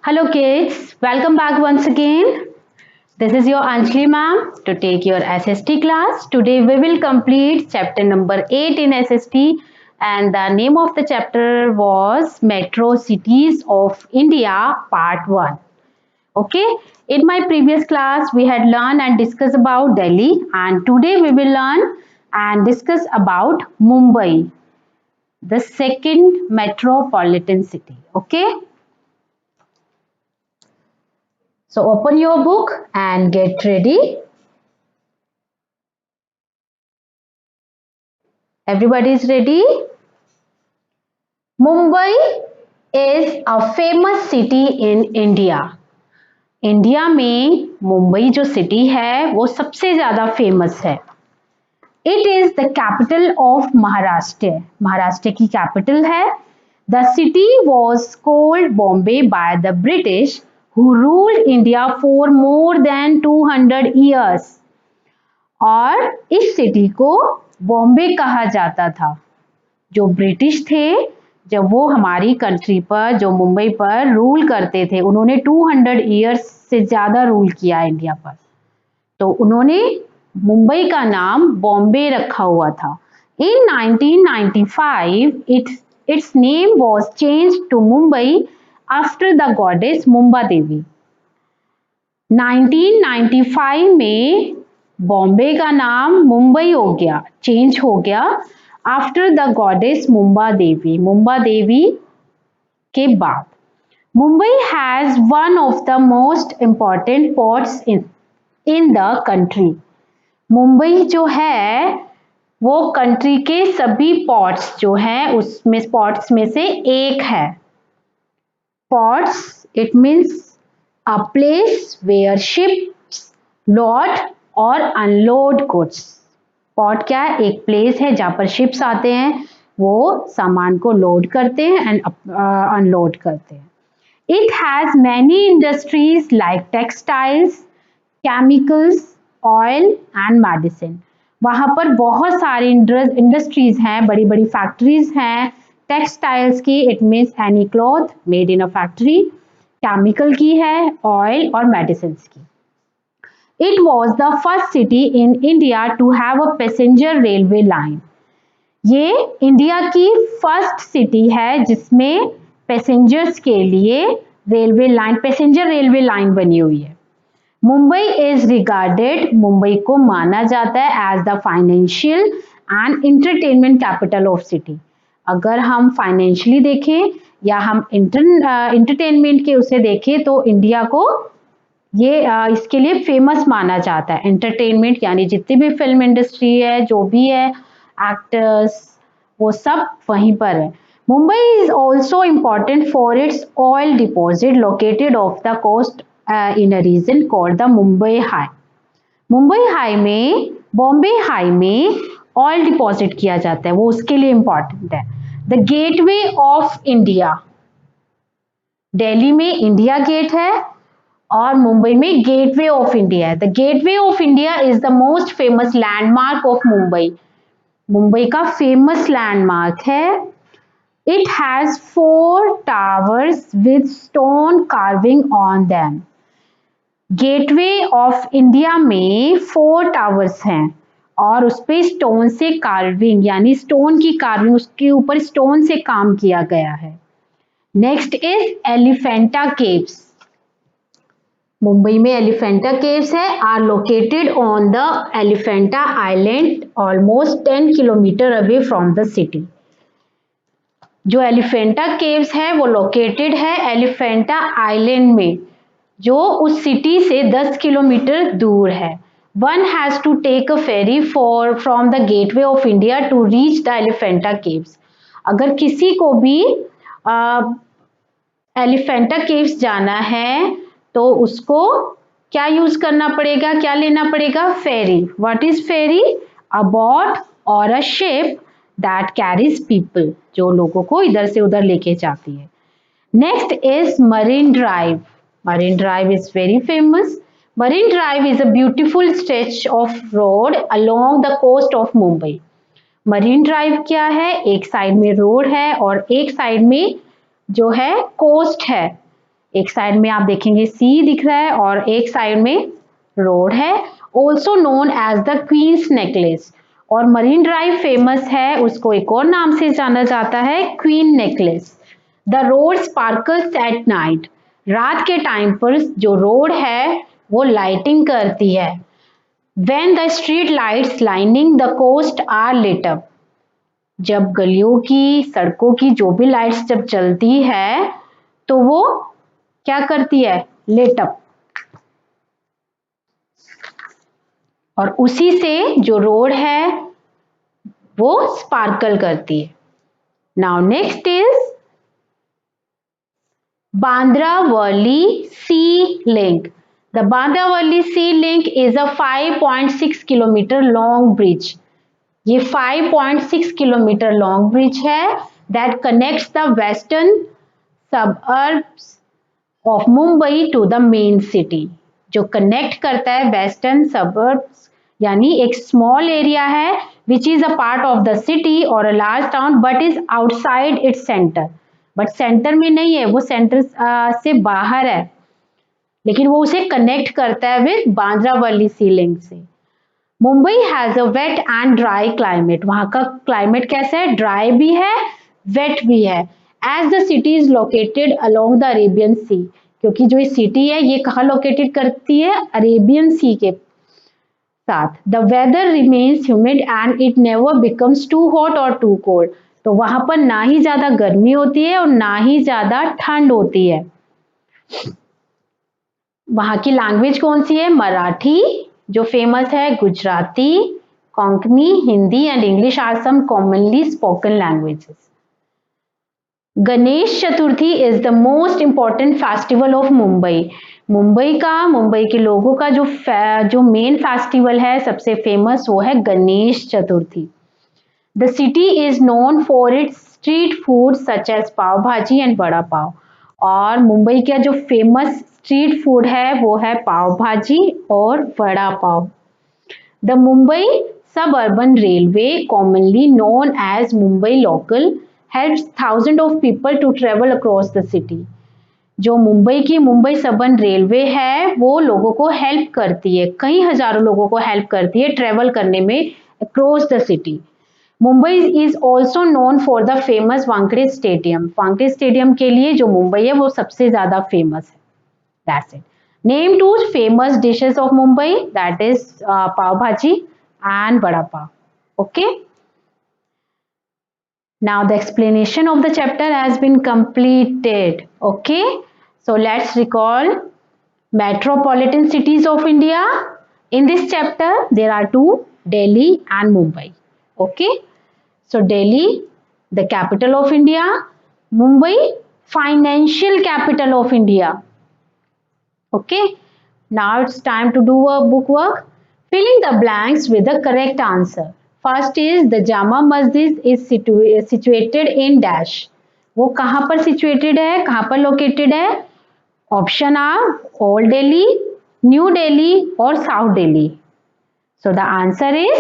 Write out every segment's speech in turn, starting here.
Hello kids, welcome back once again. This is your Anjali ma'am to take your SST class. Today we will complete chapter number 8 in SST and the name of the chapter was Metro Cities of India Part 1. Okay, in my previous class we had learned and discussed about Delhi and today we will learn and discuss about Mumbai, the second metropolitan city. Okay. So open your book and get ready. Everybody is ready? Mumbai is a famous city in India. India में मुंबई जो city है वो सबसे ज्यादा famous है. It is the capital of Maharashtra. Maharashtra की capital है. The city was called Bombay by the British who ruled India for more than 200 years. और इस सिटी को बॉम्बे कहा जाता था. जो ब्रिटिश थे जब वो हमारी कंट्री पर जो मुंबई पर रूल करते थे उन्होंने 200 ईयर्स से ज़्यादा रूल किया इंडिया पर, तो उन्होंने मुंबई का नाम बॉम्बे रखा हुआ था. In 1995 its name was change to Mumbai after the goddess Mumba Devi. 1995 में बॉम्बे का नाम मुंबई हो गया, चेंज हो गया आफ्टर द गॉडेस मुंबा देवी. मुंबा देवी के बाद. Mumbai has one of the most important ports in the country. Mumbai जो है वो कंट्री के सभी पोर्ट्स जो हैं उसमें पोर्ट्स में से एक है. Ports it means a place where ships load और unload goods. पोर्ट क्या है? एक प्लेस है जहाँ पर शिप्स आते हैं, वो सामान को लोड करते हैं एंड अनलोड करते हैं. It has many industries like textiles, chemicals, oil and medicine. वहाँ पर बहुत सारी इंडस्ट्रीज हैं, बड़ी बड़ी फैक्ट्रीज हैं. टेक्सटाइल्स की it means any cloth made in a factory. Chemical की है, ऑयल और मेडिसिन की. It was the first city in India to have a passenger railway line. ये इंडिया की फर्स्ट सिटी है जिसमें पैसेंजर्स के लिए railway line, passenger railway line बनी हुई है. मुंबई इज रिगार्डेड, मुंबई को माना जाता है as the financial and entertainment capital of city. अगर हम फाइनेंशियली देखें या हम इंटरटेनमेंट के उसे देखें तो इंडिया को ये इसके लिए फेमस माना जाता है. एंटरटेनमेंट यानी जितनी भी फिल्म इंडस्ट्री है, जो भी है एक्टर्स, वो सब वहीं पर है. Mumbai is also important for its oil deposit located off the coast in a region called the Mumbai High. Mumbai High में, बॉम्बे हाई में ऑयल डिपॉजिट किया जाता है, वो उसके लिए इम्पॉर्टेंट है. The Gateway of India. Delhi में इंडिया गेट है और मुंबई में गेटवे ऑफ इंडिया है. The Gateway of India is the most famous landmark of Mumbai. Mumbai का फेमस लैंडमार्क है. It has 4 towers with stone carving on them. Gateway of India में 4 towers हैं और उस पे स्टोन से कार्विंग यानी स्टोन की कार्विंग, उसके ऊपर स्टोन से काम किया गया है. Next is Elephanta Caves. Mumbai में एलिफेंटा केव्स है, are located on the Elephanta Island almost 10 kilometre away from the city. जो एलिफेंटा केव्स है वो लोकेटेड है एलिफेंटा आइलैंड में, जो उस सिटी से 10 किलोमीटर दूर है. One has to take a ferry from the Gateway of India to reach the Elephanta Caves. अगर किसी को भी एलिफेंटा केव्स जाना है तो उसको क्या यूज करना पड़ेगा, क्या लेना पड़ेगा? Ferry. What is ferry? A boat और a ship that carries people, जो लोगों को इधर से उधर लेके जाती है. Next is Marine Drive. Marine Drive is very famous. Marine Drive is a beautiful stretch of road along the coast of Mumbai. Marine Drive क्या है? एक साइड में रोड है और एक साइड में जो है कोस्ट है. एक साइड में आप देखेंगे सी दिख रहा है और एक साइड में रोड है। Also known as the Queen's Necklace. और मरीन ड्राइव फेमस है, उसको एक और नाम से जाना जाता है, Queen Necklace. The road sparkles at night. रात के टाइम पर जो रोड है वो लाइटिंग करती है। When the street lights lining the coast are lit up। जब गलियों की, सड़कों की जो भी लाइट्स जब जलती है तो वो क्या करती है, लिट अप। और उसी से जो रोड है वो स्पार्कल करती है। Now next is Bandra Worli Sea Link. The Bandra Worli Sea Link is a 5.6 kilometre long bridge. ये 5.6 किलोमीटर लॉन्ग ब्रिज है that connects the western suburbs of Mumbai to the main city. जो कनेक्ट करता है वेस्टर्न सबअर्ब्स, यानी एक स्मॉल एरिया है which is a part of the city और a large town but is outside its centre. But centre में नहीं है, वो सेंटर से बाहर है, लेकिन वो उसे कनेक्ट करता है with Bandra Worli Sea Link से। Mumbai has a wet and dry climate. वहां का क्लाइमेट कैसा है, ड्राई भी है, वेट भी है। As the city is located along the Arabian Sea. क्योंकि जो ये सिटी है ये कहाँ लोकेटेड करती है, अरेबियन सी के साथ। The weather remains humid and it never becomes too hot और टू कोल्ड। तो वहां पर ना ही ज्यादा गर्मी होती है और ना ही ज्यादा ठंड होती है। वहां की लैंग्वेज कौन सी है, मराठी, जो फेमस है Gujarati, Konkani, Hindi and English are some commonly spoken languages. Ganesh Chaturthi is the most important festival of Mumbai. Mumbai के लोगों का जो मेन फेस्टिवल है, सबसे फेमस, वो है Ganesh Chaturthi. The city is known for its street food such as pav bhaji and vada pav. और मुंबई का जो फेमस स्ट्रीट फूड है वो है पाव भाजी और vada pav. The Mumbai suburban railway, commonly known as Mumbai Local, helps thousands of people to travel across the city। जो मुंबई की मुंबई सबन रेलवे है वो लोगों को हेल्प करती है, कई हजारों लोगों को हेल्प करती है ट्रेवल करने में across the city. Mumbai is also known for the famous Wankhede stadium. Wankhede stadium के लिए जो मुंबई है वो सबसे ज्यादा फेमस है। That's it. Name two famous dishes of Mumbai, that is pav bhaji and vada pav. Okay. Now the explanation of the chapter has been completed. Okay. So let's recall metropolitan cities of India. In this chapter, there are two, Delhi and Mumbai. Okay. So Delhi, the capital of India. Mumbai, financial capital of India. Okay. Now it's time to do a book work. Filling the blanks with the correct answer. First is the Jama Masjid is situated in dash. वो कहाँ पर situated है, कहाँ पर located है? Option are Old Delhi, New Delhi और South Delhi. So the answer is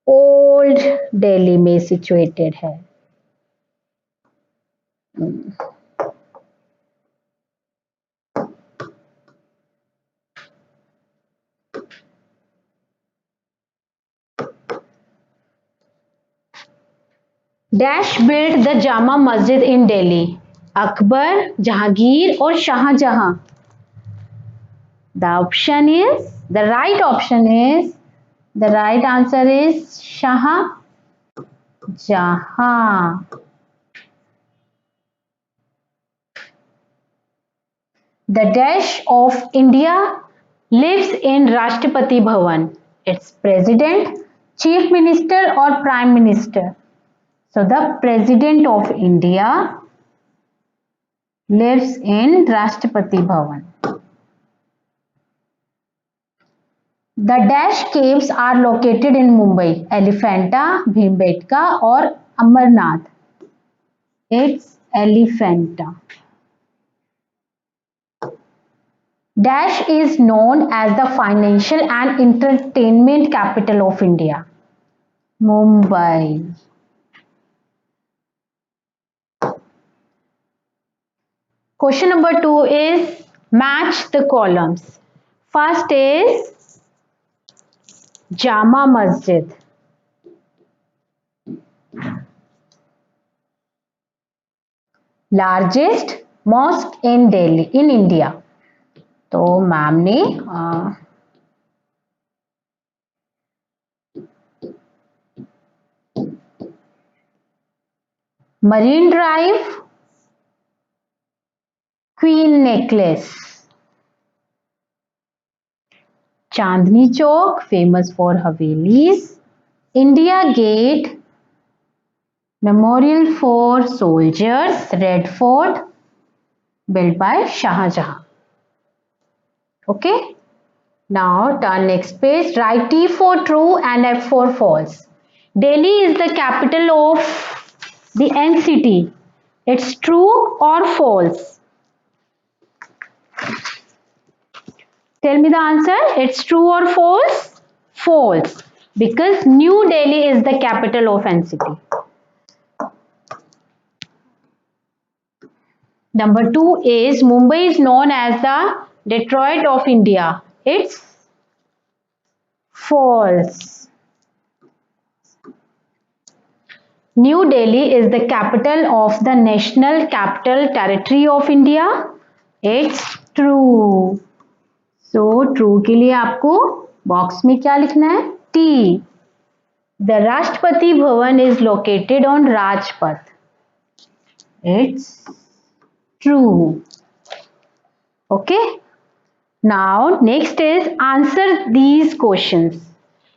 Old Delhi में situated है। Dash build the Jama Masjid in Delhi. Akbar, Jahangir और Shahjahan. The option is the right answer is Shahjahan. The dash of India lives in Rashtrapati Bhavan. It's president, chief minister और prime minister. So the President of India lives in Rashtrapati Bhavan. The dash caves are located in Mumbai, Elephanta, Bhimbetka or Amarnath. It's Elephanta. Dash is known as the financial and entertainment capital of India. Mumbai. Question number 2 is match the columns. First is Jama Masjid. Largest mosque in Delhi, in India. तो ma'am ने Marine Drive, Queen Necklace, Chandni Chowk famous for havelis, India Gate, memorial for soldiers, Red Fort built by Shahjahan. Okay, now turn next page. Write T for true and F for false. Delhi is the capital of the NCT. It's true or false? Tell me the answer. It's true or false? False, because New Delhi is the capital of NCT. Number 2 is Mumbai is known as the Detroit of India. It's false. New Delhi is the capital of the National Capital Territory of India. It's true. So true के लिए आपको box में क्या लिखना है? T. The Rashtrapati Bhavan is located on Rajpath. It's true. Okay. Now next is answer these questions.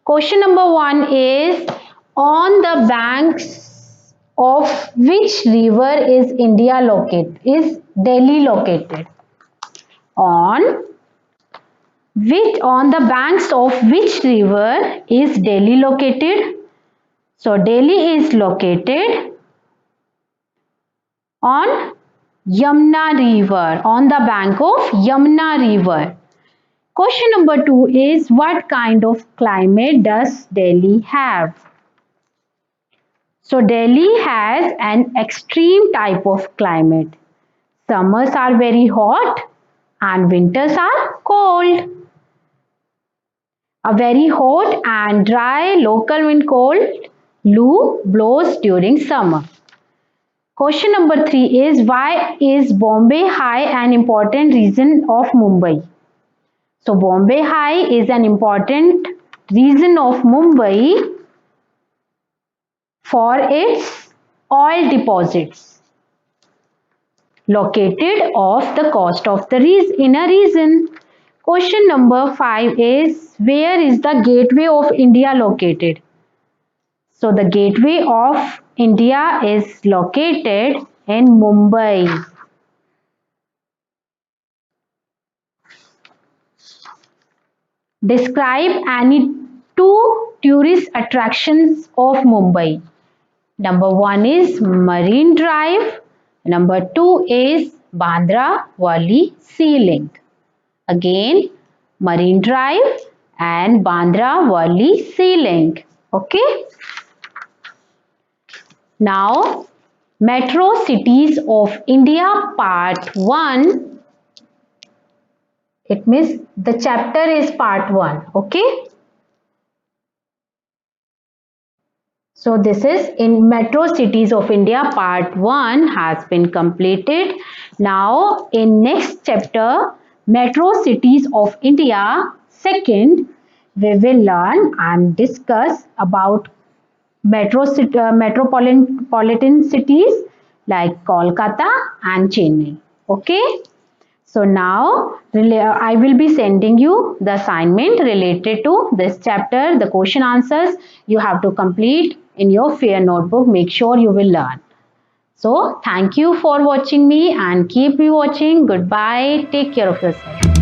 Question number 1 is on the banks of which river is India located? Is Delhi located? On the banks of which river is Delhi located? So Delhi is located on Yamuna river, on the bank of Yamuna river. Question number 2 is what kind of climate does Delhi have? So Delhi has an extreme type of climate. Summers are very hot and winters are cold. A very hot and dry local wind called Loo blows during summer. Question number 3 is why is Bombay High an important region of Mumbai? So Bombay High is an important region of Mumbai for its oil deposits located off the coast of the inner region. Question number 5 is where is the Gateway of India located? So the Gateway of India is located in Mumbai. Describe any 2 tourist attractions of Mumbai. Number 1 is Marine Drive. Number 2 is Bandra Worli Sea Link. Again, Marine Drive and Bandra Worli Sea Link. Okay. Now, Metro Cities of India Part 1. It means the chapter is Part 1. Okay. So this is in Metro Cities of India Part 1 has been completed. Now in next chapter Metro Cities of India 2nd we will learn and discuss about metropolitan cities like Kolkata and Chennai. Okay. So now I will be sending you the assignment related to this chapter, the question answers you have to complete in your fair notebook. Make sure you will learn. So thank you for watching me and keep watching. Goodbye. Take care of yourself.